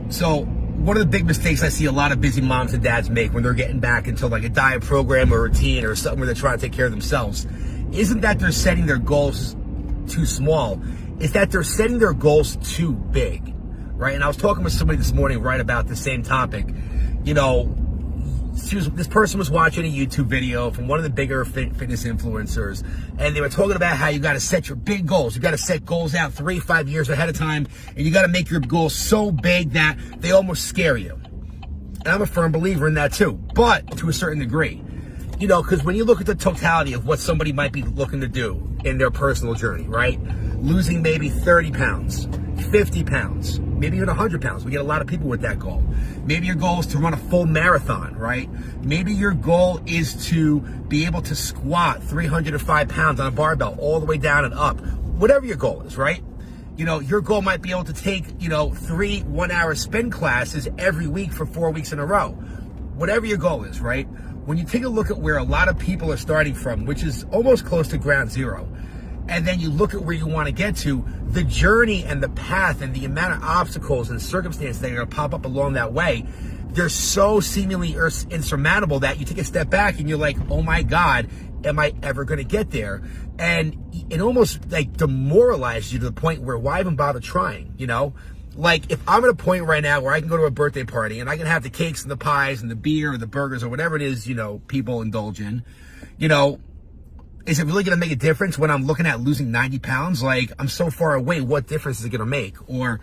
So one of the big mistakes I see a lot of busy moms and dads make when they're getting back into like a diet program or routine or something where they're trying to take care of themselves isn't that they're setting their goals too small. It's that they're setting their goals too big, right? And I was talking with somebody this morning right about the same topic. You know, this person was watching a YouTube video from one of the bigger fitness influencers, and they were talking about how you got to set your big goals. You got to set goals out 3-5 years ahead of time, and you got to make your goals so big that they almost scare you. And I'm a firm believer in that too, but to a certain degree. You know, because when you look at the totality of what somebody might be looking to do in their personal journey, right? Losing maybe 30 pounds, 50 pounds, maybe even 100 pounds. We get a lot of people with that goal. Maybe your goal is to run a full marathon, right? Maybe your goal is to be able to squat 305 pounds on a barbell all the way down and up. Whatever your goal is, right? You know, your goal might be able to take, 3 1-hour spin classes every week for 4 weeks in a row. Whatever your goal is, right? When you take a look at where a lot of people are starting from, which is almost close to ground zero, and then you look at where you want to get to, the journey and the path and the amount of obstacles and circumstances that are going to pop up along that way, they're so seemingly insurmountable that you take a step back and you're like, oh my God, am I ever going to get there? And it almost like demoralizes you to the point where why even bother trying, you know? Like, if I'm at a point right now where I can go to a birthday party and I can have the cakes and the pies and the beer or the burgers or whatever it is, people indulge in, is it really going to make a difference when I'm looking at losing 90 pounds? Like, I'm so far away, what difference is it going to make? Or,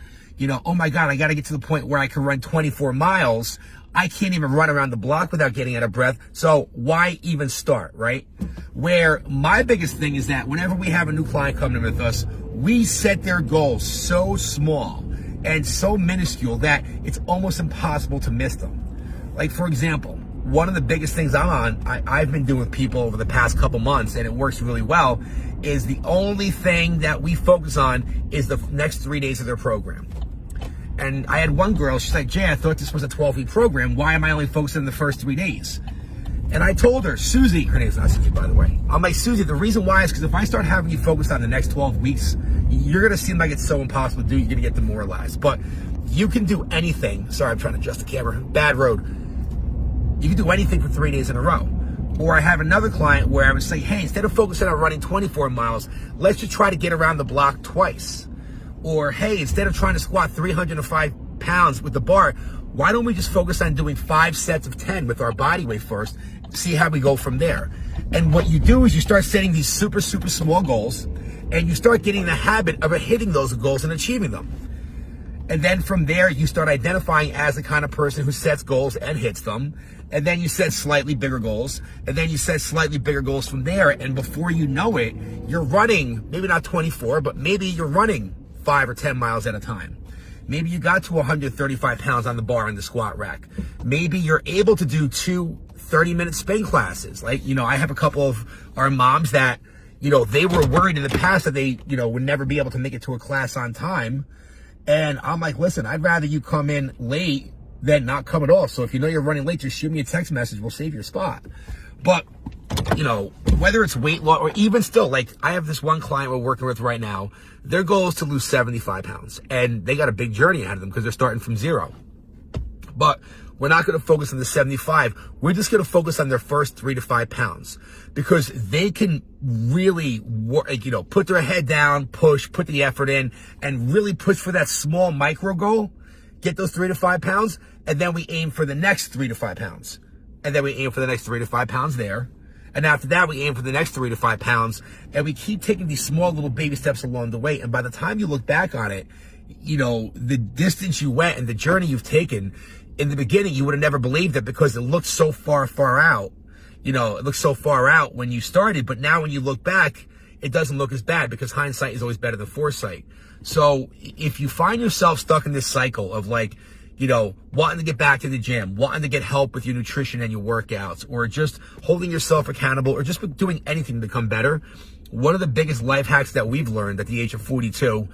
oh my God, I got to get to the point where I can run 24 miles. I can't even run around the block without getting out of breath. So why even start, right? Where my biggest thing is that whenever we have a new client coming in with us, we set their goals so small and so minuscule that it's almost impossible to miss them. Like, for example, one of the biggest things I've been doing with people over the past couple months, and it works really well, is the only thing that we focus on is the next 3 days of their program. And I had one girl, she's like, Jay, I thought this was a 12-week program. Why am I only focusing on the first 3 days? And I told her, Susie, her name's not Susie, by the way. I'm like, Susie, the reason why is because if I start having you focus on the next 12 weeks, you're going to seem like it's so impossible to do. You're going to get demoralized. But you can do anything. Sorry, I'm trying to adjust the camera. Bad road. You can do anything for 3 days in a row. Or I have another client where I would say, hey, instead of focusing on running 24 miles, let's just try to get around the block twice. Or, hey, instead of trying to squat 305 pounds with the bar, why don't we just focus on doing 5 sets of 10 with our body weight first, see how we go from there. And what you do is you start setting these super, super small goals, and you start getting the habit of hitting those goals and achieving them. And then from there, you start identifying as the kind of person who sets goals and hits them. And then you set slightly bigger goals. And then you set slightly bigger goals from there. And before you know it, you're running, maybe not 24, but maybe you're running 5 or 10 miles at a time. Maybe you got to 135 pounds on the bar in the squat rack. Maybe you're able to do 2 30-minute spin classes. Like, I have a couple of our moms that, they were worried in the past that they, would never be able to make it to a class on time. And I'm like, listen, I'd rather you come in late than not come at all. So if you know you're running late, just shoot me a text message. We'll save your spot. But, whether it's weight loss or even still, like I have this one client we're working with right now, their goal is to lose 75 pounds. And they got a big journey ahead of them because they're starting from zero. But we're not going to focus on the 75. We're just going to focus on their first 3 to 5 pounds because they can really, put their head down, push, put the effort in, and really push for that small micro goal, get those 3 to 5 pounds, and then we aim for the next 3 to 5 pounds. And then we aim for the next 3 to 5 pounds there. And after that, we aim for the next 3 to 5 pounds. And we keep taking these small little baby steps along the way. And by the time you look back on it, the distance you went and the journey you've taken, in the beginning, you would have never believed it because it looked so far out. It looked so far out when you started. But now when you look back, it doesn't look as bad because hindsight is always better than foresight. So if you find yourself stuck in this cycle of wanting to get back to the gym, wanting to get help with your nutrition and your workouts, or just holding yourself accountable, or just doing anything to become better, one of the biggest life hacks that we've learned at the age of 42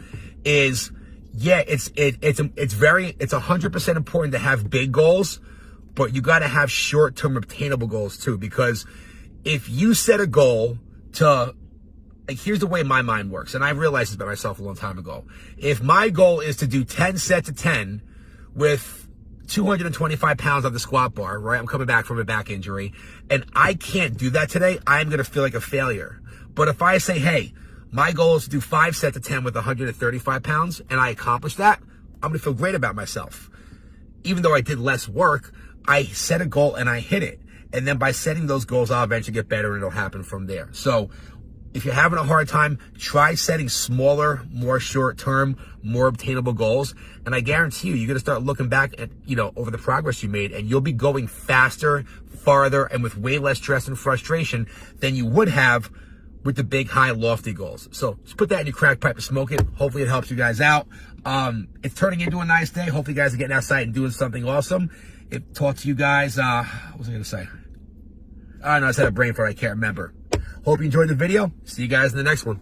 is, it's 100% important to have big goals, but you got to have short-term obtainable goals too, because if you set a goal to, here's the way my mind works, and I realized this about myself a long time ago. If my goal is to do 10 sets of 10, with 225 pounds on the squat bar, right? I'm coming back from a back injury, and I can't do that today, I'm going to feel like a failure. But if I say, hey, my goal is to do 5 sets of 10 with 135 pounds, and I accomplish that, I'm going to feel great about myself. Even though I did less work, I set a goal and I hit it. And then by setting those goals, I'll eventually get better and it'll happen from there. So if you're having a hard time, try setting smaller, more short-term, more obtainable goals. And I guarantee you're going to start looking back at, over the progress you made, and you'll be going faster, farther, and with way less stress and frustration than you would have with the big, high, lofty goals. So just put that in your crack pipe and smoke it. Hopefully it helps you guys out. It's turning into a nice day. Hopefully you guys are getting outside and doing something awesome. Talk to you guys. What was I going to say? I don't know. I said a brain fart. I can't remember. Hope you enjoyed the video. See you guys in the next one.